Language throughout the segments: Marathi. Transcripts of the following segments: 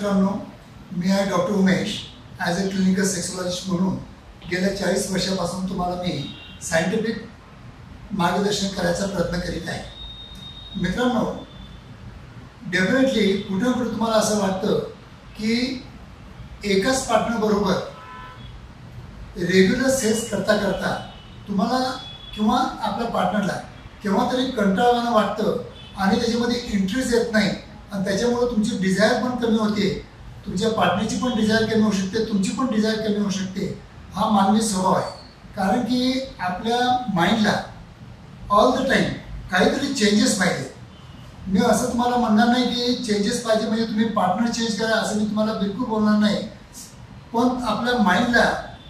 मित्रांनो, मी आहे doctor Umesh. As a clinical sexologist म्हणून गेल्या 40 वर्षापासून तुम्हाला मी सायंटिफिक मार्गदर्शन करायचा प्रयत्न करीत आहे. मित्रांनो, डेफिनेटली कुठे ना कुठे तुम्हाला असं वाटतं की एकाच पार्टनरबरोबर रेग्युलर सेक्स करता करता तुम्हाला किंवा आपल्या पार्टनरला केव्हा तरी कंटाळवाणं वाटतं आणि त्याच्यामध्ये इंटरेस्ट येत नाही आणि त्याच्यामुळे तुमची डिझायर पण कमी होते. तुमच्या पार्टनरची पण डिझायर कमी होऊ शकते, तुमची पण डिझायर कमी होऊ शकते. हा मानवी स्वभाव आहे. कारण की आपल्या माइंडला ऑल द टाईम काहीतरी चेंजेस पाहिजे. मी असं तुम्हाला म्हणणार नाही की चेंजेस पाहिजे म्हणजे तुम्ही पार्टनर चेंज करा, असं मी तुम्हाला बिलकुल बोलणार नाही. पण आपल्या माइंडला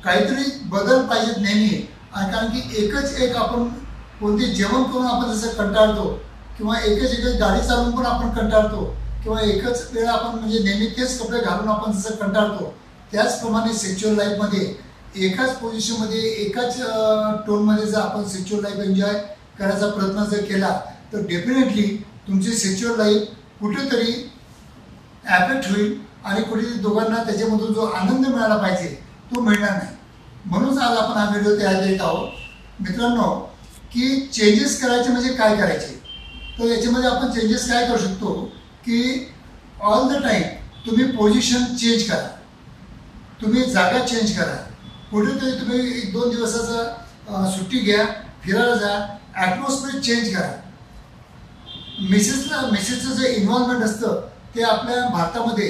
काहीतरी बदल पाहिजेत नेहमी. आणि कारण की एकच एक आपण कोणते जेवण करून आपण जसं कंटाळतो किंवा एकच गाडी चालवून पण आपण कंटाळतो किंवा एकच वेळा आपण म्हणजे नेहमी तेच कपडे घालून आपण जसं कंटाळतो, त्याचप्रमाणे सेक्शुअल लाईफमध्ये एकाच पोझिशनमध्ये एकाच टोनमध्ये जर आपण सेक्शुअल लाईफ एन्जॉय करायचा प्रयत्न जर केला तर डेफिनेटली तुमची सेक्शुअल लाईफ कुठेतरी ॲफेक्ट होईल आणि कुठेतरी दोघांना त्याच्यामधून जो आनंद मिळाला पाहिजे तो मिळणार नाही. म्हणूनच आज आपण हा व्हिडिओ तयार करीत आहोत. मित्रांनो, की चेंजेस करायचे म्हणजे काय करायचे, तर याच्यामध्ये आपण चेंजेस काय करू शकतो की ऑल द टाईम तुम्ही पोझिशन चेंज करा, तुम्ही जागा चेंज करा. कुठेतरी तुम्ही 1-2 दिवसाचा सुट्टी घ्या, फिरायला जा, ॲटमॉस्फिअर चेंज करा. मिसेसचं जे इन्व्हॉल्वमेंट असतं ते आपल्या भारतामध्ये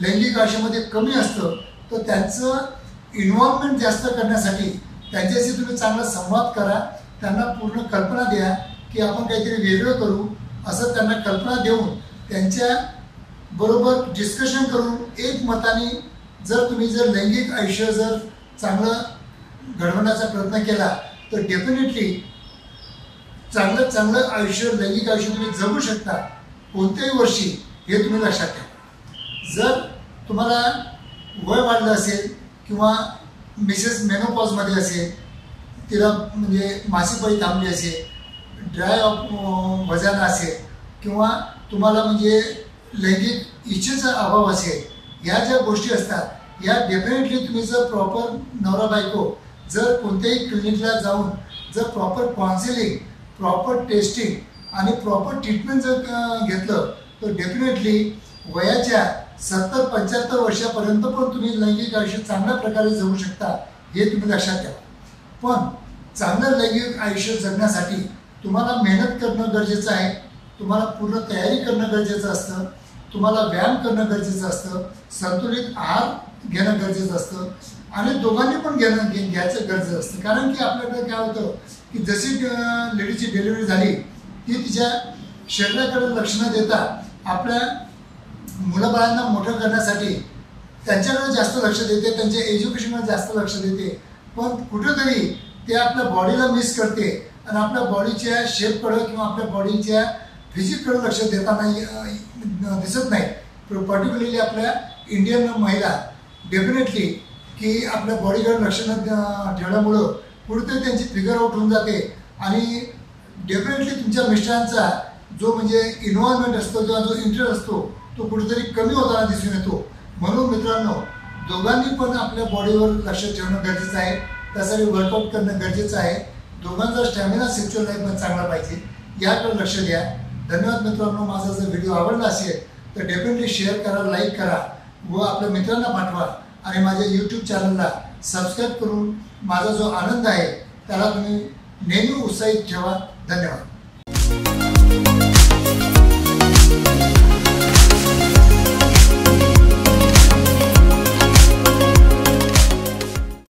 लैंगिक आयुष्यामध्ये कमी असतं. तर त्यांचं इन्व्हॉल्वमेंट जास्त करण्यासाठी त्यांच्याशी तुम्ही चांगला संवाद करा, त्यांना पूर्ण कल्पना द्या की आपण काहीतरी वेगळं करू, असं त्यांना कल्पना देऊन त्यांच्या बरोबर डिस्कशन करून एक मताने जर लैंगिक आयुष्य जर चांगलं घडवण्याचा प्रयत्न केला तर डेफिनेटली चांगलं आयुष्य लैंगिक आयुष्य तुम्ही जगू शकता कोणत्याही वर्षी, हे तुम्ही लक्षात ठेवा. जर तुम्हाला वय वाढलं असेल किंवा मिसेस मेनोपॉजमध्ये असेल, तिला म्हणजे मासिक पाळी थांबली असेल, ड्राय वजाना असेल किंवा तुम्हाला म्हणजे लैंगिक इच्छेचा अभाव असेल, ह्या ज्या गोष्टी असतात या डेफिनेटली तुम्ही जर प्रॉपर नवरा बायको जर कोणत्याही क्लिनिकला जाऊन जर प्रॉपर काउन्सिलिंग, प्रॉपर टेस्टिंग आणि प्रॉपर ट्रीटमेंट जर घेतलं तर डेफिनेटली वयाच्या 70-75 वर्षापर्यंत पण तुम्ही लैंगिक आयुष्य चांगल्या प्रकारे जगू शकता, हे तुम्ही लक्षात ठेवा. पण चांगलं लैंगिक आयुष्य जगण्यासाठी तुम्हाला मेहनत करणं गरजेचं आहे, तुम्हाला पूर्ण तयारी करणं गरजेचं असतं, तुम्हाला व्यायाम करणं गरजेचं असतं, संतुलित आहार घेणं गरजेचं असतं आणि दोघांनी पण घ्यायचं गरजेचं असतं. कारण की आपल्याकडे काय होतं की जशी लेडीची डिलिव्हरी झाली ती तिच्या शरीराकडे लक्ष न देता आपल्या मुलाबाळांना मोठं करण्यासाठी त्यांच्याकडे जास्त लक्ष देते, त्यांच्या एज्युकेशनवर जास्त लक्ष देते. पण कुठेतरी ते आपल्या बॉडीला मिस करते आणि आपल्या बॉडीच्या शेपकडे किंवा आपल्या बॉडीच्या फिजिककडे लक्ष देताना दिसत नाही. पर्टिक्युलरली आपल्या इंडियन महिला डेफिनेटली की आपल्या बॉडीकडे लक्ष न ठेवल्यामुळं कुठेतरी त्यांची फिगर आउट होऊन जाते आणि डेफिनेटली तुमच्या मिस्टरांचा जो म्हणजे इन्व्हॉल्वमेंट असतो किंवा जो इंटरेस्ट असतो तो कुठेतरी कमी होताना दिसून येतो. म्हणून मित्रांनो, दोघांनी पण आपल्या बॉडीवर लक्ष ठेवणं गरजेचं आहे, त्यासाठी वर्कआउट करणं गरजेचं आहे. दोघांचा स्टॅमिना सेक्शुअल लाईफमध्ये चांगला पाहिजे, याकडे लक्ष द्या. धन्यवाद मित्रांनो. माझा जर व्हिडिओ आवडला असेल तर डेफिनेटली शेअर करा, लाईक करा व आपल्या मित्रांना पाठवा आणि माझ्या यूट्यूब चॅनलला सबस्क्राईब करून माझा जो आनंद आहे त्याला तुम्ही नेहमी उत्साहित ठेवा. धन्यवाद.